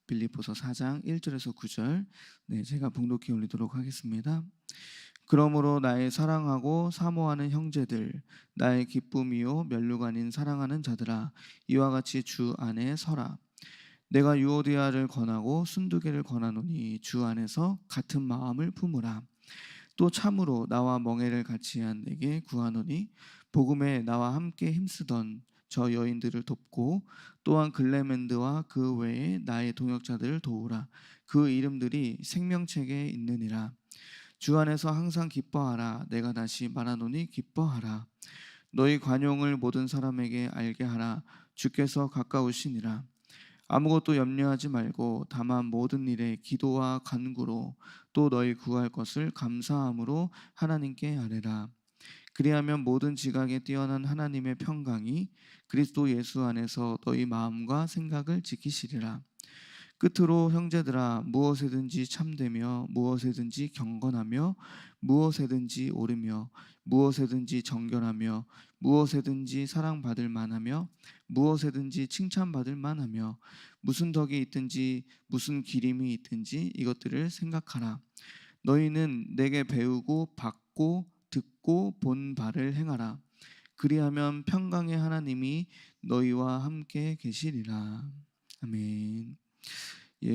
빌립보서 4장 1절에서 9절. 제가 봉독해 올리도록 하겠습니다. 그러므로 나의 사랑하고 사모하는 형제들, 나의 기쁨이요 면류관인 사랑하는 자들아, 이와 같이 주 안에 서라. 내가 유오디아를 권하고 순두개를 권하노니 주 안에서 같은 마음을 품으라. 또 참으로 나와 멍에를 같이 한 내게 구하노니 복음에 나와 함께 힘쓰던 저 여인들을 돕고 또한 글레멘드와 그 외에 나의 동역자들을 도우라. 그 이름들이 생명책에 있느니라. 주 안에서 항상 기뻐하라. 내가 다시 말하노니 기뻐하라. 너희 관용을 모든 사람에게 알게 하라. 주께서 가까우시니라. 아무것도 염려하지 말고 다만 모든 일에 기도와 간구로 또 너희 구할 것을 감사함으로 하나님께 아뢰라. 그리하면 모든 지각에 뛰어난 하나님의 평강이 그리스도 예수 안에서 너희 마음과 생각을 지키시리라. 끝으로 형제들아, 무엇에든지 참되며 무엇에든지 경건하며 무엇에든지 옳으며 무엇에든지 정결하며 무엇에든지 사랑받을 만하며 무엇에든지 칭찬받을 만하며 무슨 덕이 있든지 무슨 기림이 있든지 이것들을 생각하라. 너희는 내게 배우고 받고 듣고 본 바를 행하라. 그리하면 평강의 하나님이 너희와 함께 계시리라. 아멘.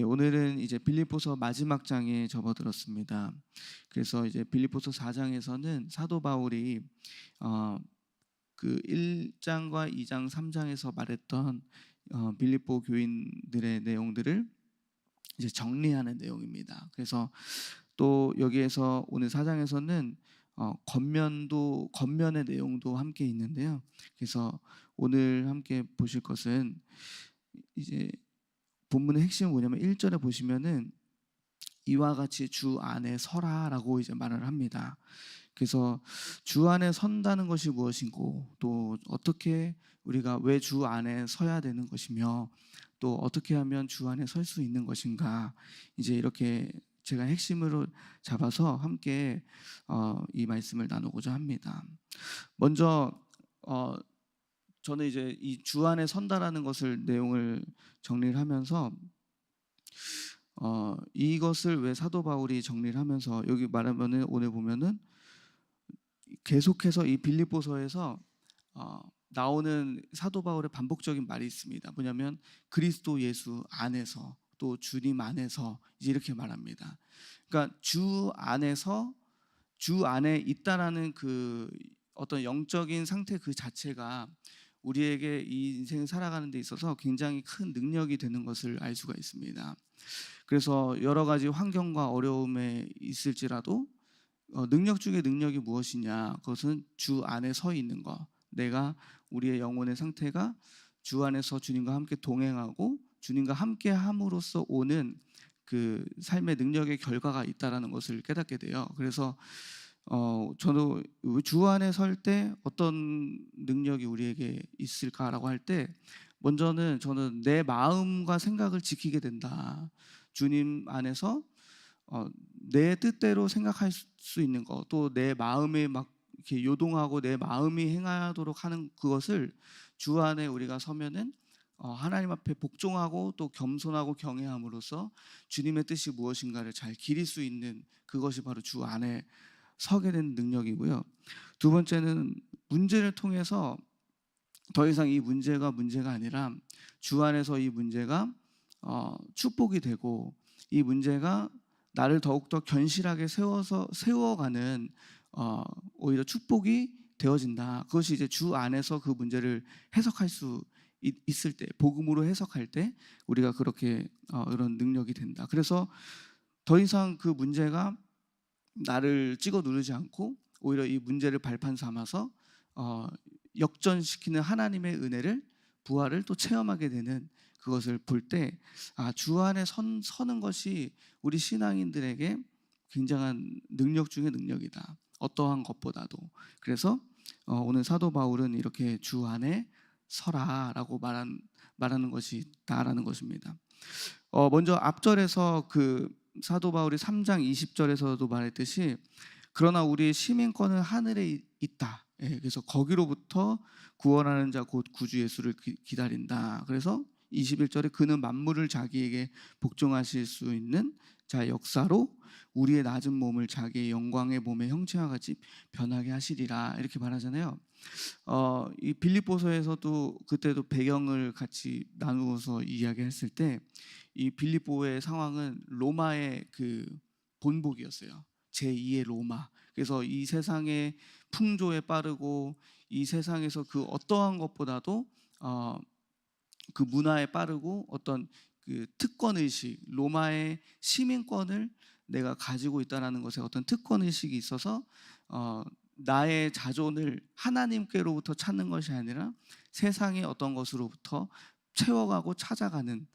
오늘은 이제 빌립보서 마지막 장에 접어들었습니다. 그래서 이제 빌립보서 4장에서는 사도 바울이 그 1장과 2장, 3장에서 말했던 빌립보 교인들의 내용들을 이제 정리하는 내용입니다. 그래서 또 여기에서 오늘 4장에서는 겉면의 내용도 함께 있는데요. 그래서 오늘 함께 보실 것은 이제 본문의 핵심은 뭐냐면 1절에 보시면은 이와 같이 주 안에 서라라고 이제 말을 합니다. 그래서 주 안에 선다는 것이 무엇이고 또 어떻게 우리가 왜 주 안에 서야 되는 것이며 또 어떻게 하면 주 안에 설 수 있는 것인가, 이제 이렇게 제가 핵심으로 잡아서 함께 이 말씀을 나누고자 합니다. 먼저 저는 이제 이 주 안에 선다라는 것을 내용을 정리를 하면서 이것을 왜 사도 바울이 정리를 하면서 여기 말하면은 오늘 보면은 계속해서 이 빌립보서에서 나오는 사도 바울의 반복적인 말이 있습니다. 뭐냐면 그리스도 예수 안에서 또 주님 안에서 이제 이렇게 말합니다. 그러니까 주 안에서 주 안에 있다라는 그 어떤 영적인 상태 그 자체가 우리에게 이 인생을 살아가는 데 있어서 굉장히 큰 능력이 되는 것을 알 수가 있습니다. 그래서 여러 가지 환경과 어려움에 있을지라도 능력 중에 능력이 무엇이냐, 그것은 주 안에 서 있는 것, 내가 우리의 영혼의 상태가 주 안에서 주님과 함께 동행하고 주님과 함께 함으로써 오는 그 삶의 능력의 결과가 있다라는 것을 깨닫게 돼요. 그래서 저도 주 안에 설 때 어떤 능력이 우리에게 있을까라고 할 때 먼저는 저는 내 마음과 생각을 지키게 된다. 주님 안에서 내 뜻대로 생각할 수 있는 것, 또 내 마음에 막 이렇게 요동하고 내 마음이 행하도록 하는 그것을 주 안에 우리가 서면은 하나님 앞에 복종하고 또 겸손하고 경외함으로써 주님의 뜻이 무엇인가를 잘 기릴 수 있는 그것이 바로 주 안에 서게 된 능력이고요. 두 번째는 문제를 통해서 더 이상 이 문제가 아니라 주 안에서 이 문제가 축복이 되고 이 문제가 나를 더욱더 견실하게 세워가는 오히려 축복이 되어진다. 그것이 이제 주 안에서 그 문제를 해석할 수 있을 때, 복음으로 해석할 때 우리가 그렇게 이런 능력이 된다. 그래서 더 이상 그 문제가 나를 찍어 누르지 않고 오히려 이 문제를 발판 삼아서 역전시키는 하나님의 은혜를, 부활을 또 체험하게 되는 그것을 볼 때 주 안에 서는 것이 우리 신앙인들에게 굉장한 능력 중의 능력이다. 어떠한 것보다도. 그래서 오늘 사도 바울은 이렇게 주 안에 서라라고 말하는 것이 다라는 것입니다. 먼저 앞절에서 그 사도 바울이 3장 20절에서도 말했듯이 그러나 우리의 시민권은 하늘에 있다. 그래서 거기로부터 구원하는 자 곧 구주 예수를 기다린다. 그래서 21절에 그는 만물을 자기에게 복종하실 수 있는 자의 역사로 우리의 낮은 몸을 자기의 영광의 몸의 형체와 같이 변하게 하시리라 이렇게 말하잖아요. 이 빌립보서에서도 그때도 배경을 같이 나누어서 이야기했을 때 이 빌립보의 상황은 로마의 그 본국이었어요. 제2의 로마. 그래서 이 세상의 풍조에 빠르고 이 세상에서 그 어떠한 것보다도 그 문화에 빠르고 어떤 그 특권 의식, 로마의 시민권을 내가 가지고 있다라는 것에 어떤 특권 의식이 있어서 나의 자존을 하나님께로부터 찾는 것이 아니라 세상의 어떤 것으로부터 채워가고 찾아가는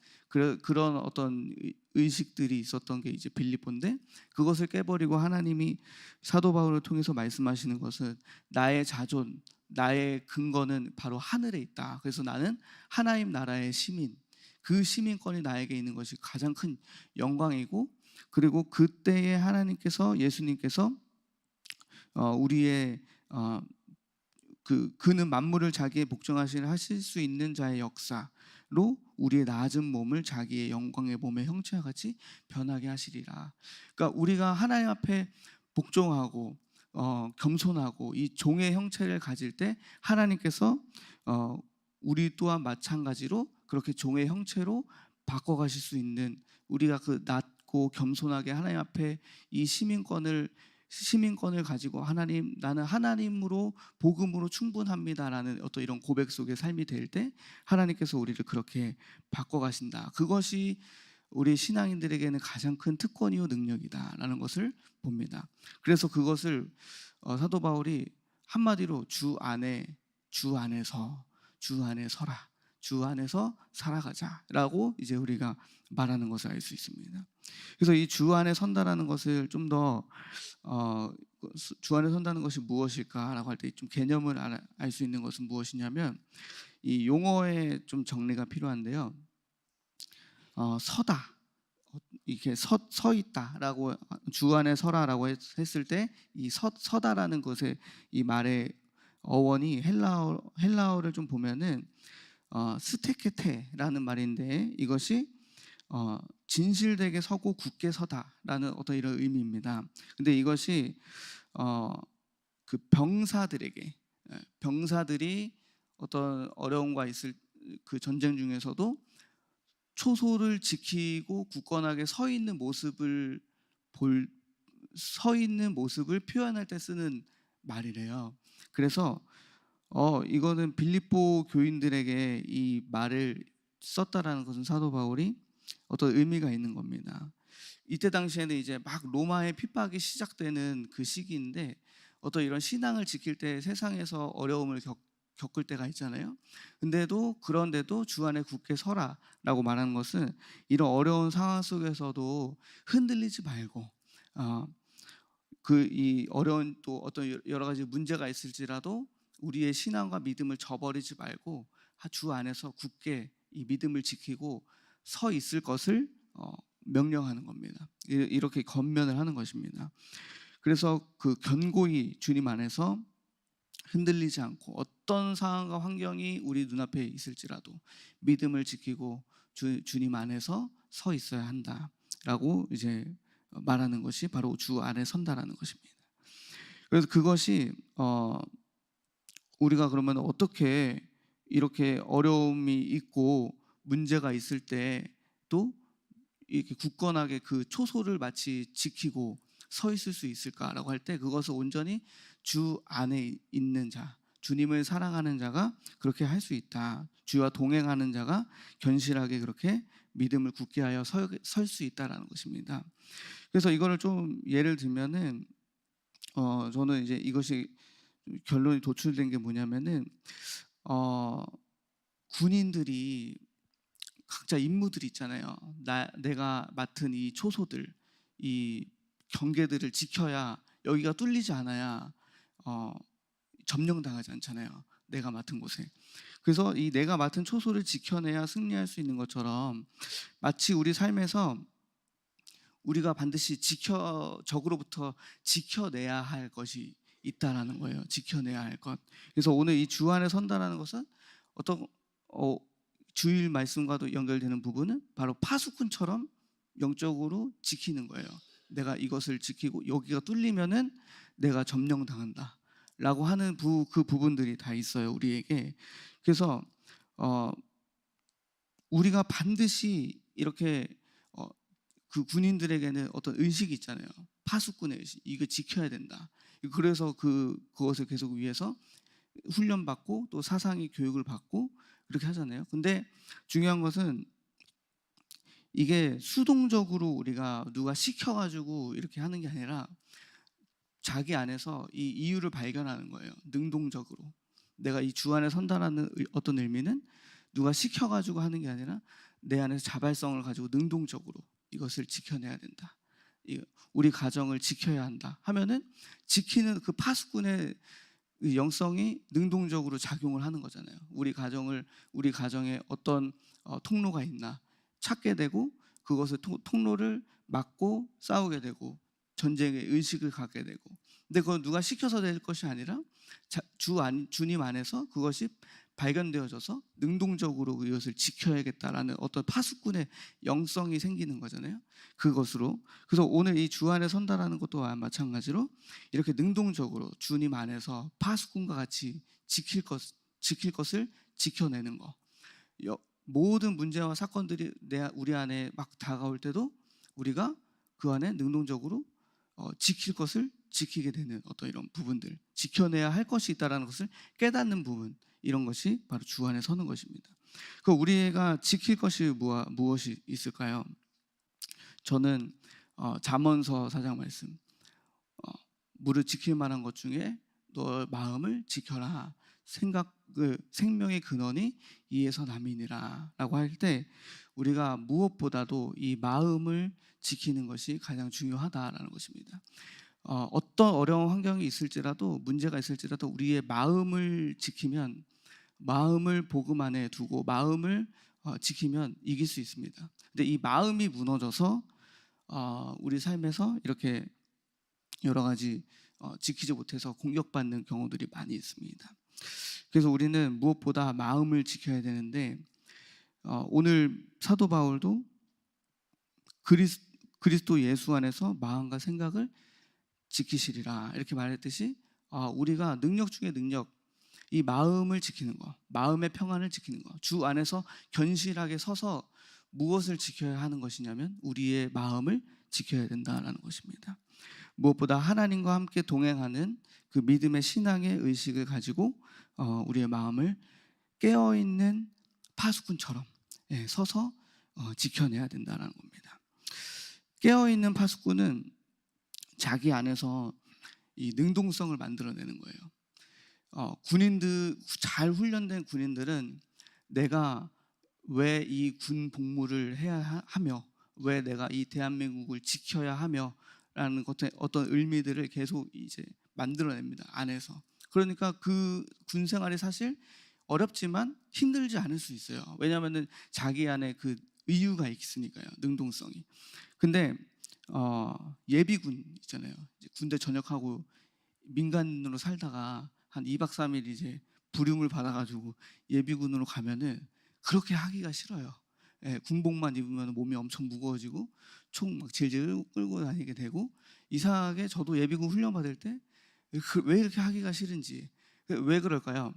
그런 어떤 의식들이 있었던 게 이제 빌립보인데, 그것을 깨버리고 하나님이 사도 바울을 통해서 말씀하시는 것은 나의 자존, 나의 근거는 바로 하늘에 있다. 그래서 나는 하나님 나라의 시민, 그 시민권이 나에게 있는 것이 가장 큰 영광이고, 그리고 그때에 하나님께서, 예수님께서 우리의 그는 만물을 자기의 복종하시는 하실 수 있는 자의 역사로 우리의 낮은 몸을 자기의 영광의 몸의 형체와 같이 변하게 하시리라. 그러니까 우리가 하나님 앞에 복종하고 겸손하고 이 종의 형체를 가질 때 하나님께서 우리 또한 마찬가지로 그렇게 종의 형체로 바꿔가실 수 있는, 우리가 그 낮고 겸손하게 하나님 앞에 이 시민권을 가지고 하나님, 나는 하나님으로 복음으로 충분합니다라는 어떤 이런 고백 속의 삶이 될 때 하나님께서 우리를 그렇게 바꿔가신다. 그것이 우리 신앙인들에게는 가장 큰 특권이요 능력이다라는 것을 봅니다. 그래서 그것을 사도 바울이 한마디로 주 안에서 서라, 주 안에서 살아가자라고 이제 우리가 말하는 것을 알 수 있습니다. 그래서 이 주 안에 선다라는 것을 좀 더 주 안에 선다는 것이 무엇일까라고 할 때 좀 개념을 알 수 있는 것은 무엇이냐면, 이 용어에 좀 정리가 필요한데요. 서다, 이렇게 서 있다라고, 주 안에 서라라고 했을 때 이 서다라는 것의 이 말의 어원이 헬라어를 좀 보면은 스테케테라는 말인데, 이것이 진실되게 서고 굳게 서다라는 어떤 이런 의미입니다. 근데 이것이 그 병사들이 어떤 어려움과 있을 그 전쟁 중에서도 초소를 지키고 굳건하게 서 있는 모습을 표현할 때 쓰는 말이래요. 그래서 이거는 빌립보 교인들에게 이 말을 썼다라는 것은 사도 바울이 어떤 의미가 있는 겁니다. 이때 당시에는 이제 막 로마의 핍박이 시작되는 그 시기인데, 어떤 이런 신앙을 지킬 때 세상에서 어려움을 겪을 때가 있잖아요. 그런데도 주 안에 굳게 서라라고 말하는 것은 이런 어려운 상황 속에서도 흔들리지 말고, 이 어려운 또 어떤 여러 가지 문제가 있을지라도 우리의 신앙과 믿음을 저버리지 말고 주 안에서 굳게 이 믿음을 지키고 서 있을 것을 명령하는 겁니다. 이렇게 권면을 하는 것입니다. 그래서 그 견고히 주님 안에서 흔들리지 않고 어떤 상황과 환경이 우리 눈앞에 있을지라도 믿음을 지키고 주님 안에서 서 있어야 한다라고 이제 말하는 것이 바로 주 안에 선다라는 것입니다. 그래서 그것이 우리가 그러면 어떻게 이렇게 어려움이 있고 문제가 있을 때도 이렇게 굳건하게 그 초소를 마치 지키고 서 있을 수 있을까라고 할 때, 그것을 온전히 주 안에 있는 자, 주님을 사랑하는 자가 그렇게 할 수 있다. 주와 동행하는 자가 견실하게 그렇게 믿음을 굳게 하여 설 수 있다라는 것입니다. 그래서 이거를 좀 예를 들면은 저는 이제 이것이 결론이 도출된 게 뭐냐면은 군인들이 각자 임무들이 있잖아요. 내가 맡은 이 초소들, 이 경계들을 지켜야, 여기가 뚫리지 않아야 점령당하지 않잖아요. 내가 맡은 곳에. 그래서 이 내가 맡은 초소를 지켜내야 승리할 수 있는 것처럼, 마치 우리 삶에서 우리가 반드시 적으로부터 지켜내야 할 것이 있다라는 거예요. 지켜내야 할 것. 그래서 오늘 이 주 안에 선다라는 것은 어떤 주일 말씀과도 연결되는 부분은 바로 파수꾼처럼 영적으로 지키는 거예요. 내가 이것을 지키고 여기가 뚫리면은 내가 점령당한다라고 하는 그 부분들이 다 있어요, 우리에게. 그래서 우리가 반드시 이렇게 그 군인들에게는 어떤 의식이 있잖아요. 파수꾼의 의식. 이거 지켜야 된다. 그래서 그것을 계속 위해서 훈련받고 또 사상의 교육을 받고 그렇게 하잖아요. 근데 중요한 것은 이게 수동적으로 우리가 누가 시켜가지고 이렇게 하는 게 아니라 자기 안에서 이 이유를 발견하는 거예요. 능동적으로. 내가 이 주 안에 선다라는 어떤 의미는 누가 시켜가지고 하는 게 아니라 내 안에서 자발성을 가지고 능동적으로 이것을 지켜내야 된다. 우리 가정을 지켜야 한다 하면은 지키는 그 파수꾼의 영성이 능동적으로 작용을 하는 거잖아요. 우리 가정에 어떤 통로가 있나 찾게 되고 그것을 통로를 막고 싸우게 되고 전쟁의 의식을 갖게 되고. 근데 그건 누가 시켜서 될 것이 아니라 주님 안에서 그것이 발견되어져서 능동적으로 이것을 지켜야겠다라는 어떤 파수꾼의 영성이 생기는 거잖아요. 그것으로. 그래서 오늘 이 주 안에 선다라는 것도 마찬가지로 이렇게 능동적으로 주님 안에서 파수꾼과 같이 지킬 것을 지켜내는 거. 모든 문제와 사건들이 우리 안에 막 다가올 때도 우리가 그 안에 능동적으로 지킬 것을 지키게 되는 어떤 이런 부분들, 지켜내야 할 것이 있다는 것을 깨닫는 부분, 이런 것이 바로 주 안에 서는 것입니다. 그 우리가 지킬 것이 무엇이 있을까요? 저는 잠언서 4장 말씀, 무릇 지킬 만한 것 중에 너 마음을 지켜라. 생명의 근원이 이에서 남이니라 라고 할 때 우리가 무엇보다도 이 마음을 지키는 것이 가장 중요하다라는 것입니다. 어떤 어려운 환경이 있을지라도 문제가 있을지라도 우리의 마음을 지키면, 마음을 복음 안에 두고 마음을 지키면 이길 수 있습니다. 근데 이 마음이 무너져서 우리 삶에서 이렇게 여러 가지 지키지 못해서 공격받는 경우들이 많이 있습니다. 그래서 우리는 무엇보다 마음을 지켜야 되는데 오늘 사도 바울도 그리스도 예수 안에서 마음과 생각을 지키시리라 이렇게 말했듯이 우리가 능력 중에 능력, 이 마음을 지키는 거, 마음의 평안을 지키는 거, 주 안에서 견실하게 서서 무엇을 지켜야 하는 것이냐면 우리의 마음을 지켜야 된다는 것입니다. 무엇보다 하나님과 함께 동행하는 그 믿음의 신앙의 의식을 가지고 우리의 마음을 깨어있는 파수꾼처럼 서서 지켜내야 된다는 겁니다. 깨어있는 파수꾼은 자기 안에서 이 능동성을 만들어내는 거예요. 잘 훈련된 군인들은 내가 왜 이 군 복무를 해야 하며 왜 내가 이 대한민국을 지켜야 하며 라는 어떤 의미들을 계속 이제 만들어냅니다, 안에서. 그러니까 그 군 생활이 사실 어렵지만 힘들지 않을 수 있어요. 왜냐하면 자기 안에 그 의유가 있으니까요, 능동성이. 근데 예비군 있잖아요. 이제 군대 전역하고 민간으로 살다가 한 2박 3일 이제 부름을 받아가지고 예비군으로 가면은 그렇게 하기가 싫어요. 군복만 입으면 몸이 엄청 무거워지고 총 막 질질 끌고 다니게 되고, 이상하게 저도 예비군 훈련 받을 때 왜 이렇게 하기가 싫은지. 왜 그럴까요?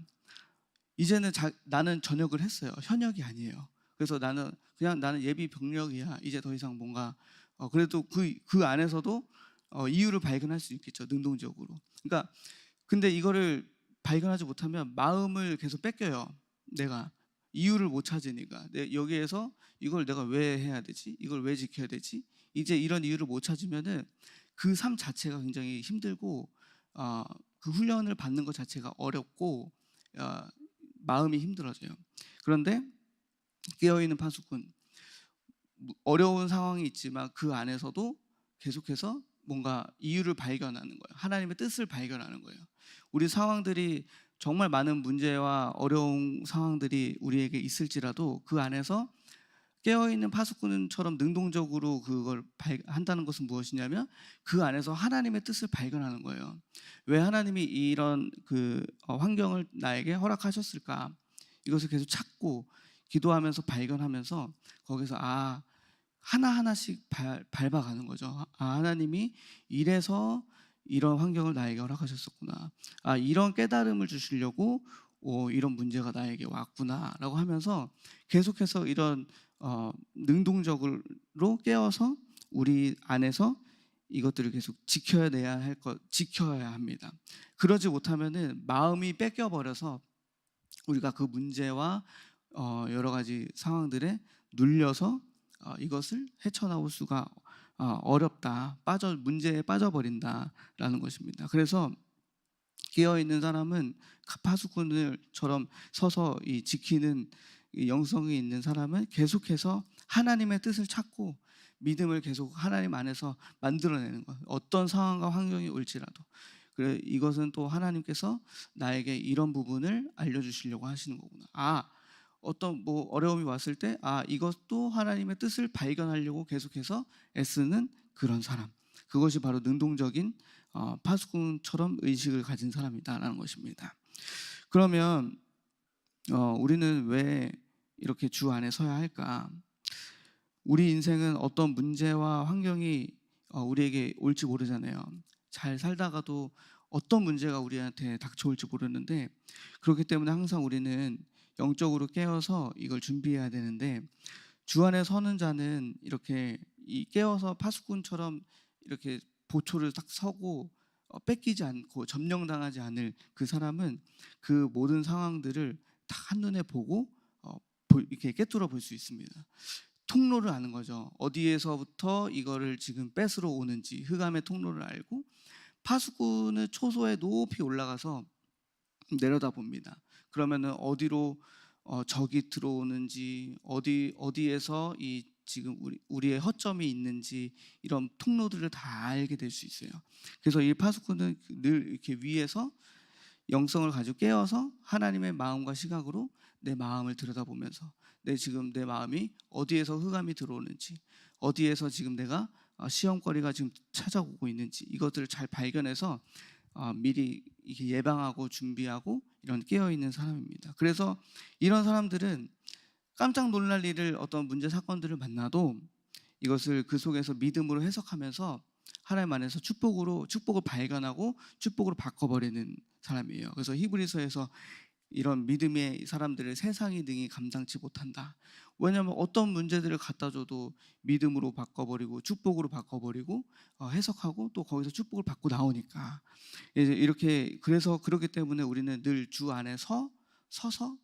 이제는 나는 전역을 했어요. 현역이 아니에요. 그래서 나는 예비 병력이야. 이제 더 이상 뭔가 그래도 그 안에서도 이유를 발견할 수 있겠죠, 능동적으로. 그러니까 근데 이거를 발견하지 못하면 마음을 계속 뺏겨요. 내가 이유를 못 찾으니까. 여기에서 이걸 내가 왜 해야 되지? 이걸 왜 지켜야 되지? 이제 이런 이유를 못 찾으면은 그 삶 자체가 굉장히 힘들고 그 훈련을 받는 것 자체가 어렵고 마음이 힘들어져요. 그런데 깨어있는 파수꾼, 어려운 상황이 있지만 그 안에서도 계속해서 뭔가 이유를 발견하는 거예요. 하나님의 뜻을 발견하는 거예요. 우리 상황들이 정말 많은 문제와 어려운 상황들이 우리에게 있을지라도 그 안에서 깨어있는 파수꾼처럼 능동적으로 그걸 한다는 것은 무엇이냐면 그 안에서 하나님의 뜻을 발견하는 거예요. 왜 하나님이 이런 환경을 나에게 허락하셨을까? 이것을 계속 찾고 기도하면서 발견하면서 거기서 하나하나씩 밟아가는 거죠. 하나님이 이래서 이런 환경을 나에게 허락하셨었구나. 이런 깨달음을 주시려고 이런 문제가 나에게 왔구나라고 하면서 계속해서 이런 능동적으로 깨어서 우리 안에서 이것들을 계속 지켜야 합니다. 그러지 못하면은 마음이 뺏겨 버려서 우리가 그 문제와 여러 가지 상황들에 눌려서 이것을 헤쳐나올 수가 어렵다. 문제에 빠져버린다라는 것입니다. 그래서 깨어 있는 사람은 파수꾼들처럼 서서 지키는 이 영성이 있는 사람은 계속해서 하나님의 뜻을 찾고 믿음을 계속 하나님 안에서 만들어내는 것. 어떤 상황과 환경이 올지라도. 그래, 이것은 또 하나님께서 나에게 이런 부분을 알려주시려고 하시는 거구나. 어떤 어려움이 왔을 때 이것도 하나님의 뜻을 발견하려고 계속해서 애쓰는 그런 사람. 그것이 바로 능동적인 파수꾼처럼 의식을 가진 사람이다라는 것입니다. 그러면 우리는 왜 이렇게 주 안에 서야 할까? 우리 인생은 어떤 문제와 환경이 우리에게 올지 모르잖아요. 잘 살다가도 어떤 문제가 우리한테 닥쳐올지 모르는데, 그렇기 때문에 항상 우리는 영적으로 깨어서 이걸 준비해야 되는데, 주 안에 서는 자는 이렇게 깨어서 파수꾼처럼 이렇게 보초를 딱 서고 뺏기지 않고 점령당하지 않을 그 사람은 그 모든 상황들을 다 한눈에 보고 이렇게 꿰뚫어 볼 수 있습니다. 통로를 아는 거죠. 어디에서부터 이거를 지금 뺏으러 오는지 흑암의 통로를 알고, 파수꾼은 초소에 높이 올라가서 내려다봅니다. 그러면은 어디로 적이 들어오는지, 어디에서 지금 우리의 허점이 있는지, 이런 통로들을 다 알게 될 수 있어요. 그래서 이 파수꾼은 늘 이렇게 위에서 영성을 가지고 깨어서 하나님의 마음과 시각으로 내 마음을 들여다보면서 지금 내 마음이 어디에서 흑암이 들어오는지, 어디에서 지금 내가 시험거리가 지금 찾아오고 있는지, 이것들을 잘 발견해서 미리 이렇게 예방하고 준비하고 이런 깨어있는 사람입니다. 그래서 이런 사람들은 깜짝 놀랄 일을, 어떤 문제 사건들을 만나도 이것을 그 속에서 믿음으로 해석하면서 하나님 안에서 축복을 발견하고 축복으로 바꿔버리는 사람이에요. 그래서 히브리서에서 이런 믿음의 사람들을 세상이 능히 감당치 못한다. 왜냐하면 어떤 문제들을 갖다 줘도 믿음으로 바꿔버리고 축복으로 바꿔버리고 해석하고 또 거기서 축복을 받고 나오니까, 이렇게 그래서 그렇기 때문에 우리는 늘 주 안에 서서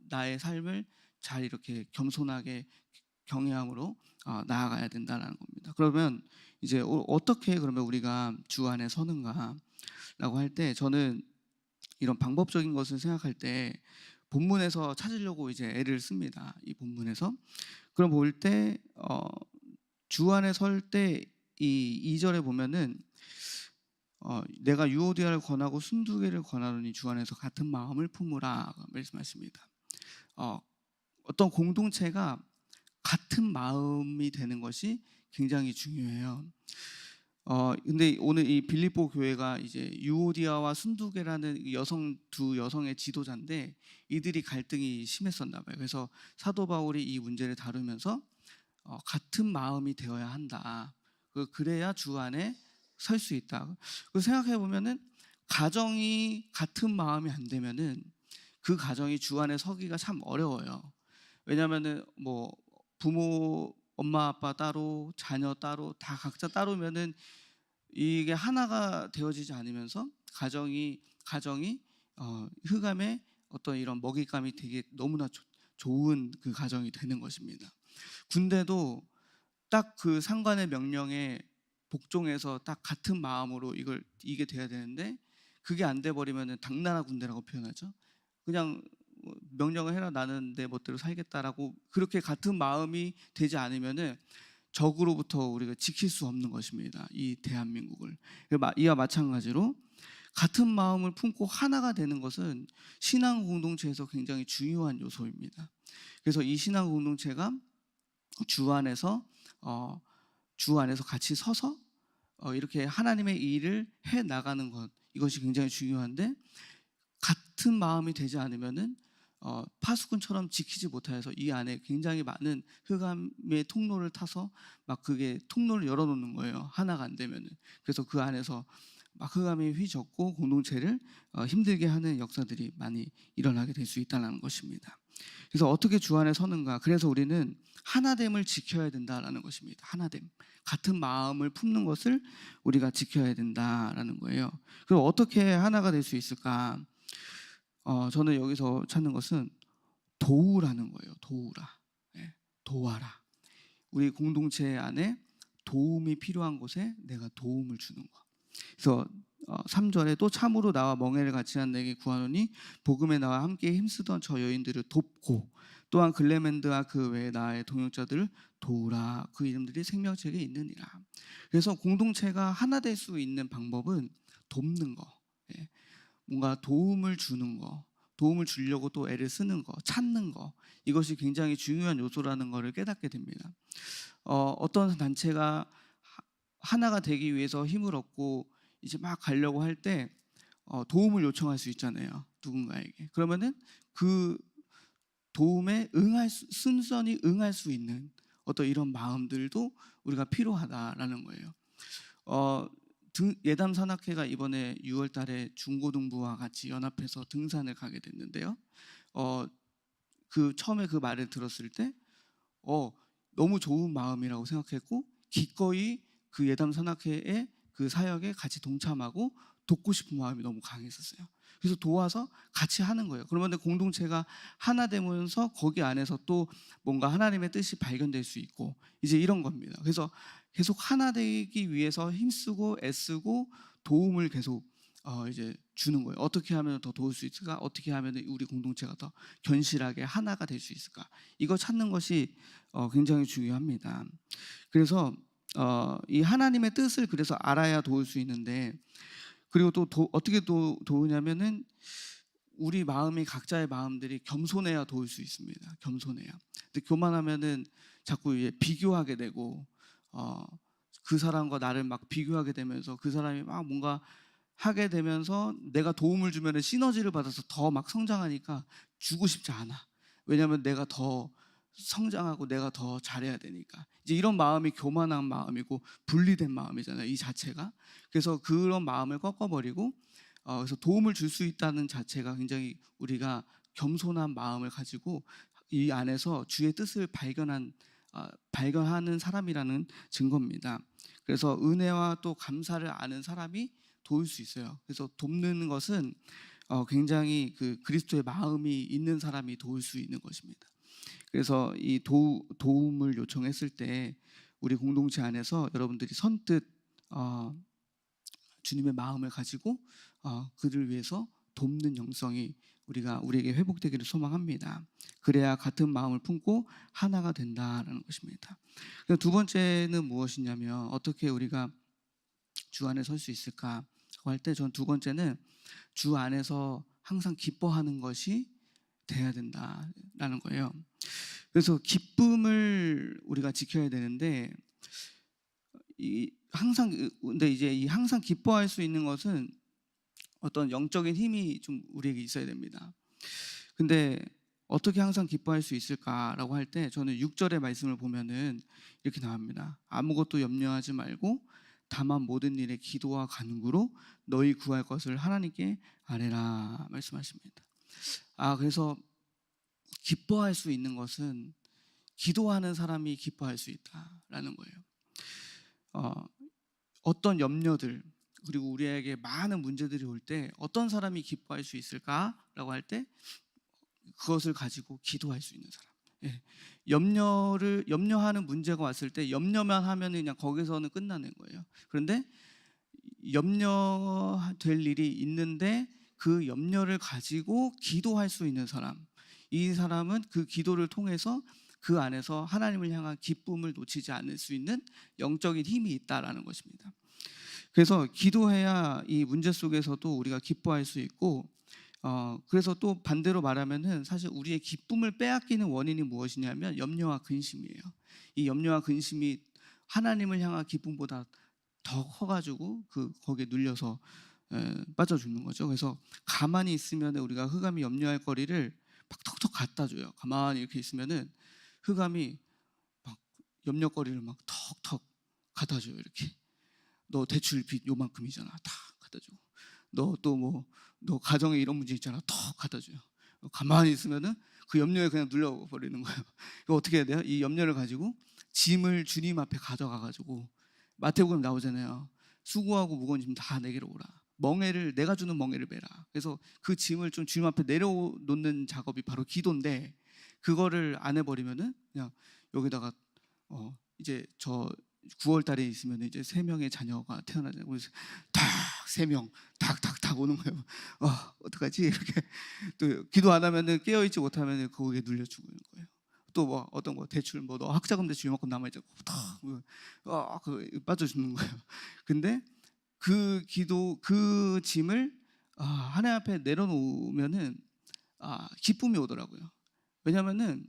나의 삶을 잘 이렇게 겸손하게 경외함으로 나아가야 된다는 겁니다. 그러면 이제 어떻게 그러면 우리가 주 안에 서는가라고 할 때, 저는 이런 방법적인 것을 생각할 때 본문에서 찾으려고 이제 애를 씁니다. 이 본문에서. 그럼 볼 때 주 안에 설 때 이 2절에 보면은 내가 유오디아를 권하고 순두개를 권하노니 주 안에서 같은 마음을 품으라 말씀하십니다. 어떤 공동체가 같은 마음이 되는 것이 굉장히 중요해요. 근데 오늘 이 빌립보 교회가 이제 유오디아와 순두개라는 두 여성의 지도자인데, 이들이 갈등이 심했었나 봐요. 그래서 사도 바울이 이 문제를 다루면서 같은 마음이 되어야 한다. 그래야 주 안에 설 수 있다. 생각해 보면은 가정이 같은 마음이 안 되면은 그 가정이 주 안에 서기가 참 어려워요. 왜냐하면은 부모, 엄마 아빠 따로, 자녀 따로, 다 각자 따로면은 이게 하나가 되어지지 않으면서 가정이 흑암의 어떤 이런 먹잇감이 되게 너무나 좋은 그 가정이 되는 것입니다. 군대도 딱 그 상관의 명령에 복종해서 딱 같은 마음으로 이게 돼야 되는데, 그게 안 돼 버리면은 당나라 군대라고 표현하죠. 그냥 명령을 해라, 나는 내 멋대로 살겠다라고, 그렇게 같은 마음이 되지 않으면은 적으로부터 우리가 지킬 수 없는 것입니다. 이 대한민국을. 이와 마찬가지로 같은 마음을 품고 하나가 되는 것은 신앙 공동체에서 굉장히 중요한 요소입니다. 그래서 이 신앙 공동체가 주 안에서 같이 서서 이렇게 하나님의 일을 해 나가는 것, 이것이 굉장히 중요한데, 같은 마음이 되지 않으면은 파수꾼처럼 지키지 못하여서 이 안에 굉장히 많은 흑암의 통로를 타서 막 그게 통로를 열어놓는 거예요. 하나가 안 되면은. 그래서 그 안에서 막 흑암이 휘젓고 공동체를 힘들게 하는 역사들이 많이 일어나게 될 수 있다는 것입니다. 그래서 어떻게 주 안에 서는가? 그래서 우리는 하나됨을 지켜야 된다라는 것입니다. 하나됨, 같은 마음을 품는 것을 우리가 지켜야 된다라는 거예요. 그럼 어떻게 하나가 될 수 있을까? 저는 여기서 찾는 것은 도우라는 거예요. 도우라, 예, 도와라. 우리 공동체 안에 도움이 필요한 곳에 내가 도움을 주는 거. 그래서 3절에 또 참으로 나와 멍에를 같이 한 내게 구하노니 복음에 나와 함께 힘쓰던 저 여인들을 돕고 또한 글레멘드와 그 외에 나의 동역자들을 도우라. 그 이름들이 생명책에 있느니라. 그래서 공동체가 하나 될 수 있는 방법은 돕는 거, 예, 뭔가 도움을 주는 거, 도움을 주려고 또 애를 쓰는 거, 찾는 거, 이것이 굉장히 중요한 요소라는 것을 깨닫게 됩니다. 어떤 단체가 하나가 되기 위해서 힘을 얻고 이제 막 가려고 할 때 도움을 요청할 수 있잖아요. 누군가에게. 그러면은 그 도움에 순전히 응할 수 있는 어떤 이런 마음들도 우리가 필요하다라는 거예요. 예담 산악회가 이번에 6월 달에 중고등부와 같이 연합해서 등산을 가게 됐는데요. 그 처음에 그 말을 들었을 때 너무 좋은 마음이라고 생각했고 기꺼이 그 예담 산악회의 그 사역에 같이 동참하고 돕고 싶은 마음이 너무 강했었어요. 그래서 도와서 같이 하는 거예요. 그러면 공동체가 하나 되면서 거기 안에서 또 뭔가 하나님의 뜻이 발견될 수 있고 이제 이런 겁니다. 그래서 계속 하나 되기 위해서 힘쓰고 애쓰고 도움을 계속 이제 주는 거예요. 어떻게 하면 더 도울 수 있을까? 어떻게 하면 우리 공동체가 더 견실하게 하나가 될 수 있을까? 이거 찾는 것이 굉장히 중요합니다. 그래서 이 하나님의 뜻을 그래서 알아야 도울 수 있는데, 그리고 또 어떻게 도우냐면은 우리 마음이 각자의 마음들이 겸손해야 도울 수 있습니다. 겸손해야. 근데 교만하면은 자꾸 비교하게 되고 그 사람과 나를 막 비교하게 되면서 그 사람이 막 뭔가 하게 되면서 내가 도움을 주면 시너지를 받아서 더 막 성장하니까 주고 싶지 않아. 왜냐하면 내가 더 성장하고 내가 더 잘해야 되니까. 이제 이런 마음이 교만한 마음이고 분리된 마음이잖아요, 이 자체가. 그래서 그런 마음을 꺾어버리고 그래서 도움을 줄 수 있다는 자체가 굉장히 우리가 겸손한 마음을 가지고 이 안에서 주의 뜻을 발견하는 사람이라는 증거입니다. 그래서 은혜와 또 감사를 아는 사람이 도울 수 있어요. 그래서 돕는 것은 굉장히 그 그리스도의 마음이 있는 사람이 도울 수 있는 것입니다. 그래서 이 도움을 요청했을 때 우리 공동체 안에서 여러분들이 선뜻 주님의 마음을 가지고 그를 위해서 돕는 영성이 우리에게 회복되기를 소망합니다. 그래야 같은 마음을 품고 하나가 된다라는 것입니다. 두 번째는 무엇이냐면 어떻게 우리가 주 안에 설 수 있을까 할 때 전 두 번째는 주 안에서 항상 기뻐하는 것이 돼야 된다라는 거예요. 그래서 기쁨을 우리가 지켜야 되는데 근데 이제 이 항상 기뻐할 수 있는 것은 어떤 영적인 힘이 좀 우리에게 있어야 됩니다. 근데 어떻게 항상 기뻐할 수 있을까라고 할 때 저는 6절의 말씀을 보면은 이렇게 나옵니다. 아무것도 염려하지 말고 다만 모든 일에 기도와 간구로 너희 구할 것을 하나님께 아뢰라 말씀하십니다. 그래서 기뻐할 수 있는 것은 기도하는 사람이 기뻐할 수 있다라는 거예요. 어떤 염려들 그리고 우리에게 많은 문제들이 올 때 어떤 사람이 기뻐할 수 있을까라고 할 때 그것을 가지고 기도할 수 있는 사람. 예. 염려하는 문제가 왔을 때 염려만 하면 그냥 거기서는 끝나는 거예요. 그런데 염려될 일이 있는데 그 염려를 가지고 기도할 수 있는 사람, 이 사람은 그 기도를 통해서 그 안에서 하나님을 향한 기쁨을 놓치지 않을 수 있는 영적인 힘이 있다라는 것입니다. 그래서 기도해야 이 문제 속에서도 우리가 기뻐할 수 있고, 그래서 또 반대로 말하면은 사실 우리의 기쁨을 빼앗기는 원인이 무엇이냐면 염려와 근심이에요. 이 염려와 근심이 하나님을 향한 기쁨보다 더 커가지고 거기에 눌려서 빠져 죽는 거죠. 그래서 가만히 있으면 우리가 흑암이 염려할 거리를 막 턱턱 갖다 줘요. 가만히 이렇게 있으면은 흑암이 막 염려거리를 막 턱턱 갖다 줘요. 이렇게 너 대출 빚 요만큼이잖아. 다 갖다 주고 너 또 뭐 너 가정에 이런 문제 있잖아. 턱 갖다 줘요. 가만히 있으면은 그 염려에 그냥 눌려버리는 거예요. 이거 어떻게 해야 돼요? 이 염려를 가지고 짐을 주님 앞에 가져가 가지고 마태복음 나오잖아요. 수고하고 무거운 짐 다 내게로 오라. 멍에를 내가 주는 멍에를 매라. 그래서 그 짐을 좀 주님 앞에 내려놓는 작업이 바로 기도인데 그거를 안 해버리면은 그냥 여기다가 이제 저 9월 달에 있으면 이제 3명의 자녀가 태어나잖아요. 그래서 탁 3명 탁탁탁 오는 거예요. 어떡하지? 이렇게 또 기도 안 하면은 깨어있지 못하면은 거기에 눌려주고 있는 거예요. 또 뭐 어떤 거 대출 뭐 너 학자금 대출 이만큼 남아있잖아. 그 빠져주는 거예요. 근데 그 기도 그 짐을 하나님 앞에 내려놓으면은 기쁨이 오더라고요. 왜냐면은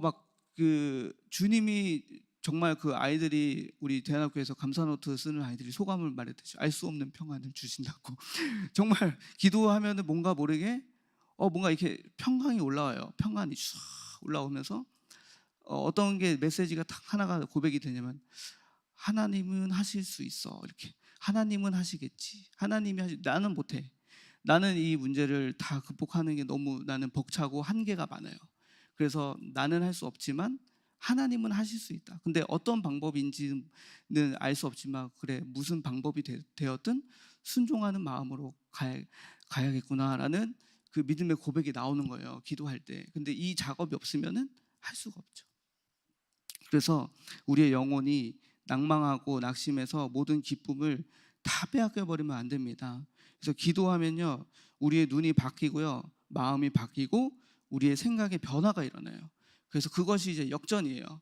막 그 주님이 정말 그 아이들이 우리 대안학교에서 감사노트 쓰는 아이들이 소감을 말했듯이 알 수 없는 평안을 주신다고 정말 기도하면은 뭔가 모르게 뭔가 이렇게 평강이 올라와요. 평안이 쫙 올라오면서 어떤 게 메시지가 딱 하나가 고백이 되냐면 하나님은 하실 수 있어. 이렇게 하나님은 하시겠지. 나는 못해. 나는 이 문제를 다 극복하는 게 너무 나는 벅차고 한계가 많아요. 그래서 나는 할 수 없지만 하나님은 하실 수 있다. 근데 어떤 방법인지는 알 수 없지만 그래 무슨 방법이 되었든 순종하는 마음으로 가야겠구나라는 그 믿음의 고백이 나오는 거예요. 기도할 때. 근데 이 작업이 없으면은 할 수가 없죠. 그래서 우리의 영혼이 낭망하고 낙심해서 모든 기쁨을 다 빼앗겨 버리면 안 됩니다. 그래서 기도하면요 우리의 눈이 바뀌고요 마음이 바뀌고 우리의 생각의 변화가 일어나요. 그래서 그것이 이제 역전이에요.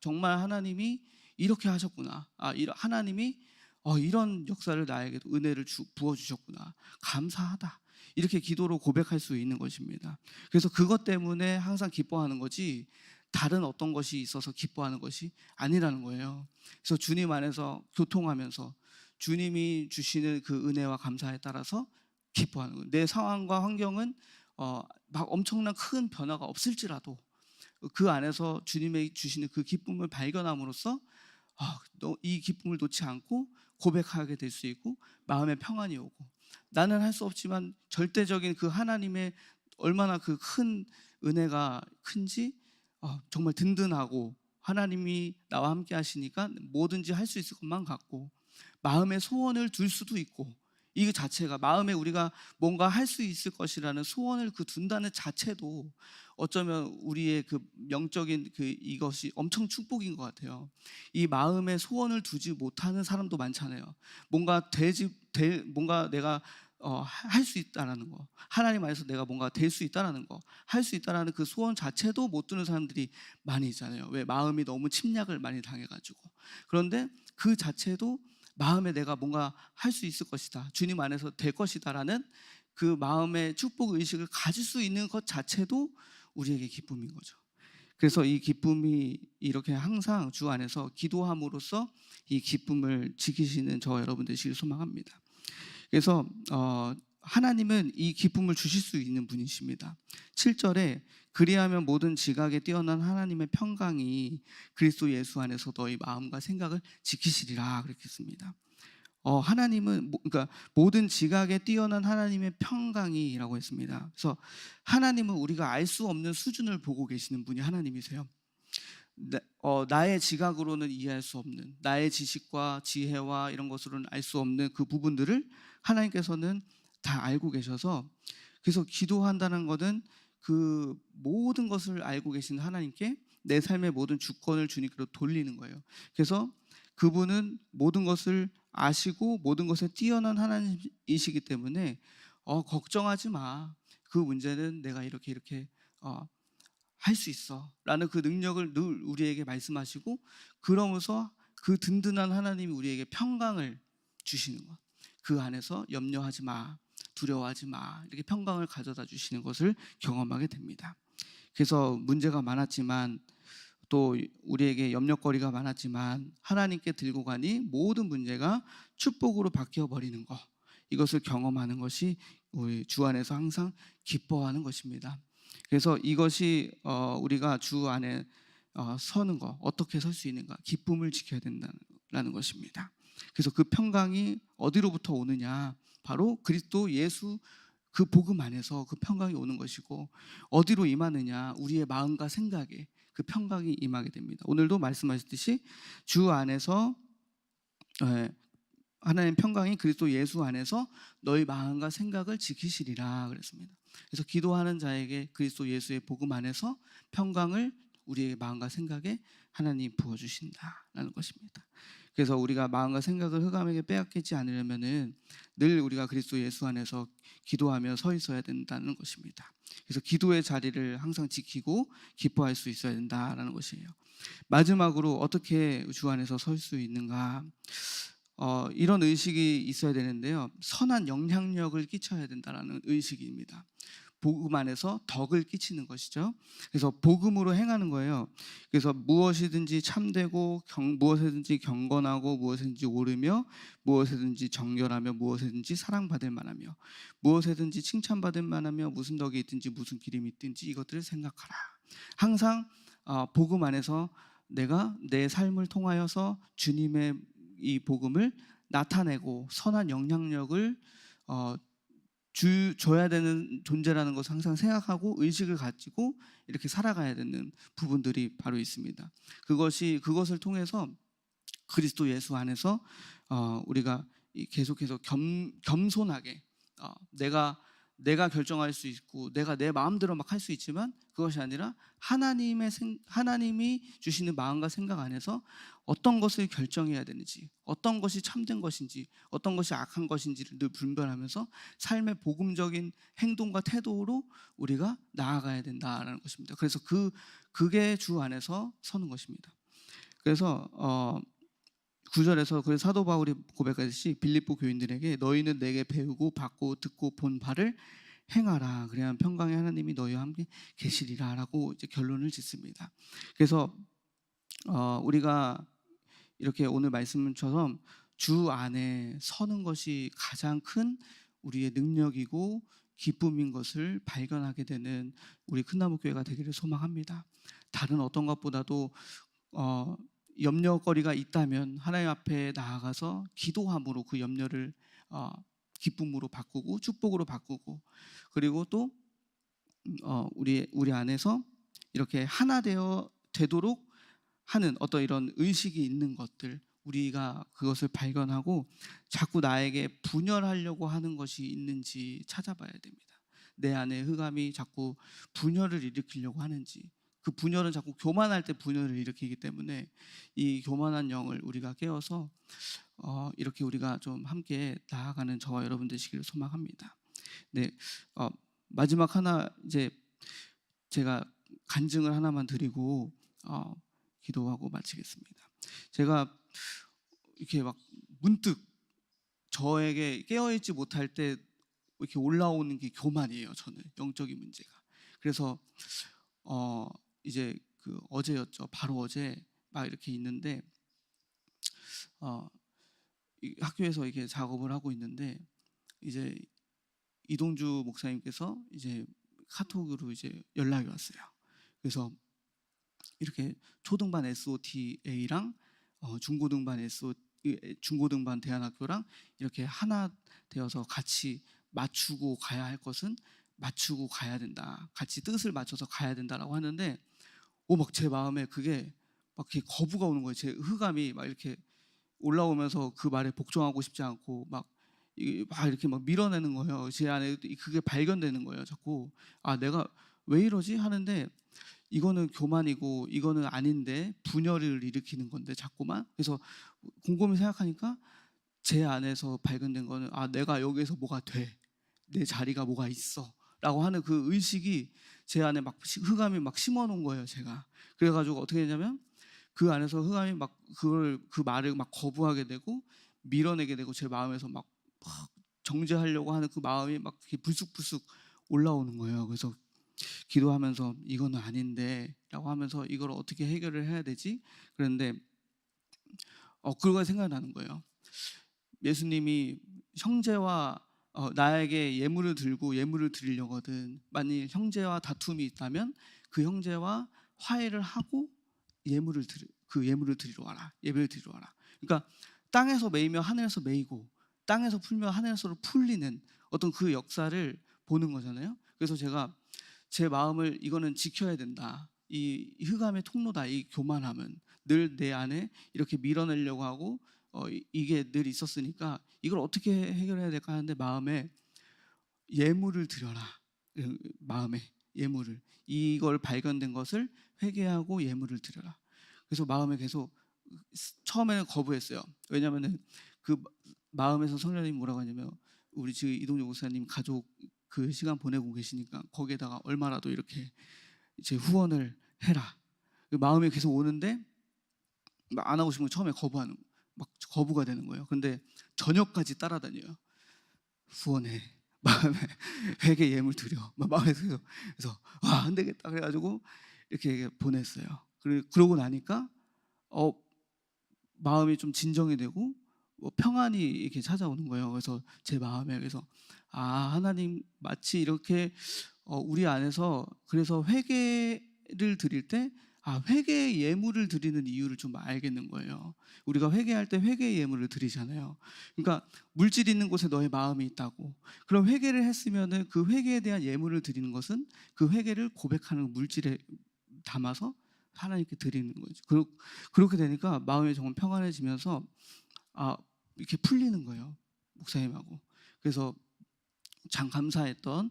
정말 하나님이 이렇게 하셨구나. 하나님이 이런 역사를 나에게도 은혜를 부어주셨구나. 감사하다. 이렇게 기도로 고백할 수 있는 것입니다. 그래서 그것 때문에 항상 기뻐하는 거지 다른 어떤 것이 있어서 기뻐하는 것이 아니라는 거예요. 그래서 주님 안에서 교통하면서 주님이 주시는 그 은혜와 감사에 따라서 기뻐하는 거예요. 내 상황과 환경은 막 엄청난 큰 변화가 없을지라도 그 안에서 주님의 주시는 그 기쁨을 발견함으로써 이 기쁨을 놓지 않고 고백하게 될 수 있고 마음의 평안이 오고 나는 할 수 없지만 절대적인 그 하나님의 얼마나 그 큰 은혜가 큰지 정말 든든하고 하나님이 나와 함께 하시니까 뭐든지 할 수 있을 것만 같고 마음의 소원을 둘 수도 있고 이 자체가 마음에 우리가 뭔가 할 수 있을 것이라는 소원을 둔다는 자체도 어쩌면 우리의 그 영적인 이것이 엄청 축복인 것 같아요. 이 마음에 소원을 두지 못하는 사람도 많잖아요. 뭔가 내가 할 수 있다라는 거, 하나님 안에서 내가 뭔가 될 수 있다라는 거, 할 수 있다라는 그 소원 자체도 못 두는 사람들이 많이 있잖아요. 왜? 마음이 너무 침략을 많이 당해가지고. 그런데 그 자체도 마음에 내가 뭔가 할 수 있을 것이다, 주님 안에서 될 것이다라는 그 마음의 축복 의식을 가질 수 있는 것 자체도 우리에게 기쁨인 거죠. 그래서 이 기쁨이 이렇게 항상 주 안에서 기도함으로써 이 기쁨을 지키시는 저 여러분 되시길 소망합니다. 그래서 하나님은 이 기쁨을 주실 수 있는 분이십니다. 7절에 그리하면 모든 지각에 뛰어난 하나님의 평강이 그리스도 예수 안에서 너희 마음과 생각을 지키시리라 그렇게 했습니다. 하나님은 그러니까 모든 지각에 뛰어난 하나님의 평강이라고 했습니다. 그래서 하나님은 우리가 알 수 없는 수준을 보고 계시는 분이 하나님이세요. 나의 지각으로는 이해할 수 없는, 나의 지식과 지혜와 이런 것으로는 알 수 없는 그 부분들을 하나님께서는 다 알고 계셔서, 그래서 기도한다는 것은 그 모든 것을 알고 계신 하나님께 내 삶의 모든 주권을 주님께로 돌리는 거예요. 그래서 그분은 모든 것을 아시고 모든 것에 뛰어난 하나님이시기 때문에 걱정하지 마. 그 문제는 내가 이렇게 할 수 있어 라는 그 능력을 늘 우리에게 말씀하시고, 그러면서 그 든든한 하나님이 우리에게 평강을 주시는 것, 그 안에서 염려하지 마, 두려워하지 마, 이렇게 평강을 가져다 주시는 것을 경험하게 됩니다. 그래서 문제가 많았지만 또 우리에게 염려거리가 많았지만 하나님께 들고 가니 모든 문제가 축복으로 바뀌어 버리는 것, 이것을 경험하는 것이 우리 주 안에서 항상 기뻐하는 것입니다. 그래서 이것이 우리가 주 안에 서는 거, 어떻게 설 수 있는가, 기쁨을 지켜야 된다는 것입니다. 그래서 그 평강이 어디로부터 오느냐, 바로 그리스도 예수 그 복음 안에서 그 평강이 오는 것이고, 어디로 임하느냐, 우리의 마음과 생각에 그 평강이 임하게 됩니다. 오늘도 말씀하셨듯이 주 안에서 하나님 평강이 그리스도 예수 안에서 너희 마음과 생각을 지키시리라 그랬습니다. 그래서 기도하는 자에게 그리스도 예수의 복음 안에서 평강을 우리의 마음과 생각에 하나님 부어주신다라는 것입니다. 그래서 우리가 마음과 생각을 흑암에게 빼앗기지 않으려면은 늘 우리가 그리스도 예수 안에서 기도하며 서 있어야 된다는 것입니다. 그래서 기도의 자리를 항상 지키고 기뻐할 수 있어야 된다라는 것이에요. 마지막으로 어떻게 주 안에서 설 수 있는가? 이런 의식이 있어야 되는데요. 선한 영향력을 끼쳐야 된다는 의식입니다. 복음 안에서 덕을 끼치는 것이죠. 그래서 복음으로 행하는 거예요. 그래서 무엇이든지 참되고 무엇이든지 경건하고 무엇이든지 옳으며 무엇이든지 정결하며 무엇이든지 사랑받을 만하며 무엇이든지 칭찬받을 만하며 무슨 덕이 있든지 무슨 기림이 있든지 이것들을 생각하라. 항상 복음 안에서 내가 내 삶을 통하여서 주님의 이 복음을 나타내고 선한 영향력을 줘야 되는 존재라는 것을 항상 생각하고 의식을 가지고 이렇게 살아가야 되는 부분들이 바로 있습니다. 그것을 통해서 그리스도 예수 안에서 우리가 계속해서 겸손하게 내가 결정할 수 있고 내가 내 마음대로 막 할 수 있지만 그것이 아니라 하나님이 주시는 마음과 생각 안에서 어떤 것을 결정해야 되는지, 어떤 것이 참된 것인지, 어떤 것이 악한 것인지를 늘 분별하면서 삶의 복음적인 행동과 태도로 우리가 나아가야 된다라는 것입니다. 그래서 그게 주 안에서 서는 것입니다. 그래서 9절에서 그 사도 바울이 고백하듯이 빌립보 교인들에게 너희는 내게 배우고 받고 듣고 본 바를 행하라. 그래야 평강의 하나님이 너희와 함께 계시리라 라고 이제 결론을 짓습니다. 그래서 우리가 이렇게 오늘 말씀처럼 주 안에 서는 것이 가장 큰 우리의 능력이고 기쁨인 것을 발견하게 되는 우리 큰나무교회가 되기를 소망합니다. 다른 어떤 것보다도 염려거리가 있다면 하나님 앞에 나아가서 기도함으로 그 염려를 기쁨으로 바꾸고 축복으로 바꾸고, 그리고 또 우리 안에서 이렇게 하나 되도록 하는 어떤 이런 의식이 있는 것들, 우리가 그것을 발견하고 자꾸 나에게 분열하려고 하는 것이 있는지 찾아봐야 됩니다. 내 안에 흑암이 자꾸 분열을 일으키려고 하는지, 그 분열은 자꾸 교만할 때 분열을 일으키기 때문에 이 교만한 영을 우리가 깨워서 이렇게 우리가 좀 함께 나아가는 저와 여러분 되시기를 소망합니다. 네, 마지막 하나 이제 제가 간증을 하나만 드리고 기도하고 마치겠습니다. 제가 이렇게 막 문득 저에게 깨어있지 못할 때 이렇게 올라오는 게 교만이에요. 저는 영적인 문제가. 그래서 이제 그 어제였죠. 바로 어제 막 이렇게 있는데 학교에서 이렇게 작업을 하고 있는데 이제 이동주 목사님께서 이제 카톡으로 이제 연락이 왔어요. 그래서 이렇게 초등반 SOTA랑 중고등반 대안학교랑 이렇게 하나 되어서 같이 맞추고 가야 할 것은 맞추고 가야 된다. 같이 뜻을 맞춰서 가야 된다라고 하는데 막 제 마음에 그게 막 이렇게 거부가 오는 거예요. 제 흑암이 막 이렇게 올라오면서 그 말에 복종하고 싶지 않고 막 이렇게 막 밀어내는 거예요. 제 안에 그게 발견되는 거예요. 자꾸 내가 왜 이러지 하는데 이거는 교만이고 이거는 아닌데 분열을 일으키는 건데 자꾸만. 그래서 곰곰이 생각하니까 제 안에서 발견된 거는 내가 여기에서 뭐가 돼, 내 자리가 뭐가 있어 라고 하는 그 의식이 제 안에 막 흑암이 막 심어놓은 거예요. 제가 그래가지고 어떻게 했냐면 그 안에서 흑암이 막 그 말을 막 거부하게 되고 밀어내게 되고 제 마음에서 막 정죄하려고 하는 그 마음이 막 불쑥불쑥 올라오는 거예요. 그래서 기도하면서 이거는 아닌데 라고 하면서 이걸 어떻게 해결을 해야 되지? 그런데 그거가 생각나는 거예요. 예수님이 형제와 나에게 예물을 들고 예물을 드리려거든. 만일 형제와 다툼이 있다면 그 형제와 화해를 하고 예물을 드리러 와라. 예배를 드리러 와라. 그러니까 땅에서 매이며 하늘에서 매이고 땅에서 풀며 하늘에서 풀리는 어떤 그 역사를 보는 거잖아요. 그래서 제가 제 마음을 이거는 지켜야 된다. 이 흑암의 통로다. 이 교만함은 늘 내 안에 이렇게 밀어내려고 하고 이게 늘 있었으니까 이걸 어떻게 해결해야 될까 하는데 마음에 예물을 드려라. 마음에 예물을 이걸 발견된 것을 회개하고 예물을 드려라. 그래서 마음에 계속 처음에는 거부했어요. 왜냐하면은 그 마음에서 성령님이 뭐라고 하냐면 우리 지금 이동재 목사님 가족 그 시간 보내고 계시니까 거기에다가 얼마라도 이렇게 이제 후원을 해라. 마음이 계속 오는데 막 안 하고 싶은 거 처음에 막 거부가 되는 거예요. 근데 저녁까지 따라다녀요. 후원해. 마음에 회개 예물 드려. 막 마음에 그래서 와, 안 되겠다 그래가지고 이렇게 보냈어요. 그러고 나니까 마음이 좀 진정이 되고 평안이 이렇게 찾아오는 거예요. 그래서 제 마음에 그래서 하나님 마치 이렇게 우리 안에서 그래서 회개를 드릴 때 회개 예물을 드리는 이유를 좀 알겠는 거예요. 우리가 회개할 때 회개 예물을 드리잖아요. 그러니까 물질 있는 곳에 너의 마음이 있다고. 그럼 회개를 했으면은 그 회개에 대한 예물을 드리는 것은 그 회개를 고백하는 물질에 담아서 하나님께 드리는 거죠. 그렇게 되니까 마음이 정말 평안해지면서 이렇게 풀리는 거예요. 목사님하고. 그래서 참 감사했던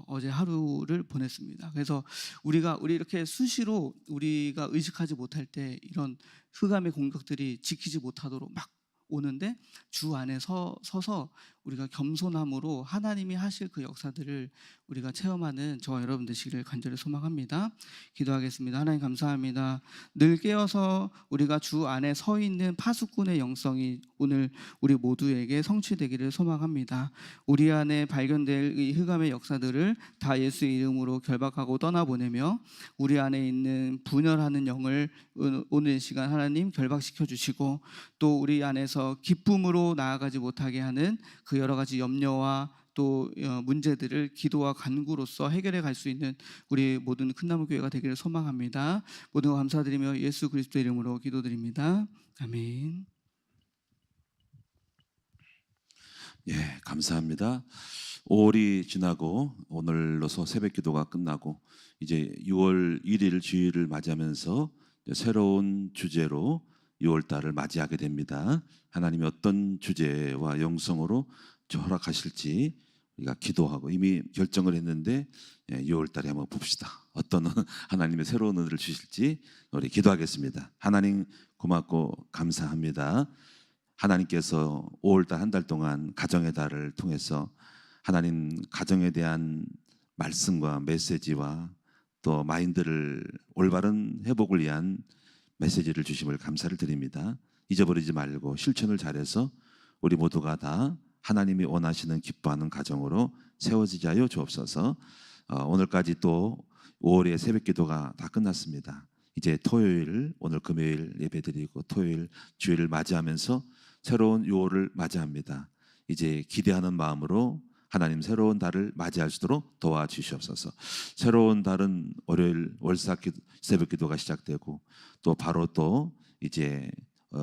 어제 하루를 보냈습니다. 그래서 우리 이렇게 수시로 우리가 의식하지 못할 때 이런 흑암의 공격들이 지키지 못하도록 막 오는데 주 안에 서서 우리가 겸손함으로 하나님이 하실 그 역사들을 우리가 체험하는 저와 여러분 되시기를 간절히 소망합니다. 기도하겠습니다. 하나님 감사합니다. 늘 깨어서 우리가 주 안에 서 있는 파수꾼의 영성이 오늘 우리 모두에게 성취되기를 소망합니다. 우리 안에 발견될 이 흑암의 역사들을 다 예수의 이름으로 결박하고 떠나보내며 우리 안에 있는 분열하는 영을 오늘 이 시간 하나님 결박시켜 주시고 또 우리 안에서 기쁨으로 나아가지 못하게 하는 그 여러 가지 염려와 또 문제들을 기도와 간구로서 해결해 갈 수 있는 우리 모든 큰나무 교회가 되기를 소망합니다. 모든 거 감사드리며 예수 그리스도 이름으로 기도드립니다. 아멘. 예, 감사합니다. 5월이 지나고 오늘로서 새벽 기도가 끝나고 이제 6월 1일 주일을 맞이하면서 새로운 주제로 6월 달을 맞이하게 됩니다. 하나님이 어떤 주제와 영성으로 허락하실지 우리가 기도하고 이미 결정을 했는데 6월 달에 한번 봅시다. 어떤 하나님의 새로운 은혜를 주실지 우리 기도하겠습니다. 하나님 고맙고 감사합니다. 하나님께서 5월달 한 달 동안 가정의 달을 통해서 하나님 가정에 대한 말씀과 메시지와 또 마인드를 올바른 회복을 위한 메시지를 주심을 감사를 드립니다. 잊어버리지 말고 실천을 잘해서 우리 모두가 다 하나님이 원하시는 기뻐하는 가정으로 세워지게 하여 주옵소서. 오늘까지 또 5월의 새벽 기도가 다 끝났습니다. 이제 토요일, 오늘 금요일 예배드리고 토요일 주일을 맞이하면서 새로운 6월을 맞이합니다. 이제 기대하는 마음으로 하나님 새로운 달을 맞이할 수 있도록 도와주시옵소서. 새로운 달은 월요일 월삭 새벽 기도가 시작되고 또 바로 또 이제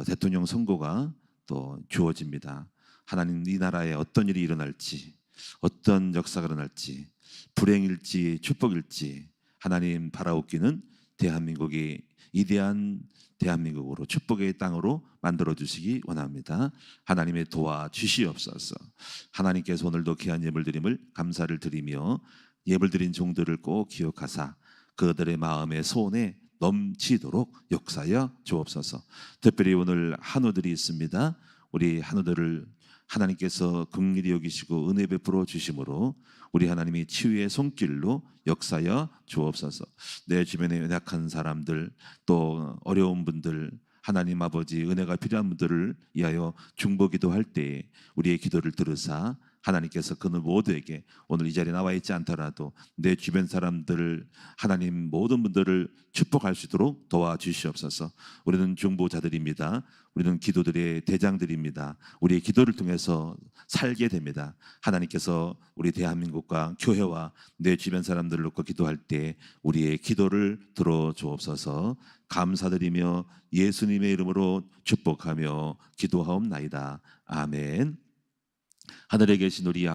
대통령 선거가 또 주어집니다. 하나님 이 나라에 어떤 일이 일어날지 어떤 역사가 일어날지 불행일지 축복일지 하나님 바라옵기는 대한민국이 위대한 대한민국으로 축복의 땅으로 만들어주시기 원합니다. 하나님의 도와주시옵소서. 하나님께서 오늘도 귀한 예물드림을 감사를 드리며 예물드린 종들을 꼭 기억하사 그들의 마음의 소원에 넘치도록 역사하여 주옵소서. 특별히 오늘 한우들이 있습니다. 우리 한우들을 하나님께서 긍휼히 여기시고 은혜 베풀어 주심으로 우리 하나님이 치유의 손길로 역사하여 주옵소서. 내 주변에 연약한 사람들 또 어려운 분들 하나님 아버지 은혜가 필요한 분들을 위하여 중보기도 할 때 우리의 기도를 들으사 하나님께서 그들 모두에게 오늘 이 자리에 나와 있지 않더라도 내 주변 사람들을 하나님 모든 분들을 축복할 수 있도록 도와주시옵소서. 우리는 중보자들입니다. 우리는 기도들의 대장들입니다. 우리의 기도를 통해서 살게 됩니다. 하나님께서 우리 대한민국과 교회와 내 주변 사람들을 놓고 기도할 때 우리의 기도를 들어주옵소서. 감사드리며 예수님의 이름으로 축복하며 기도하옵나이다. 아멘. 하늘에 계신 우리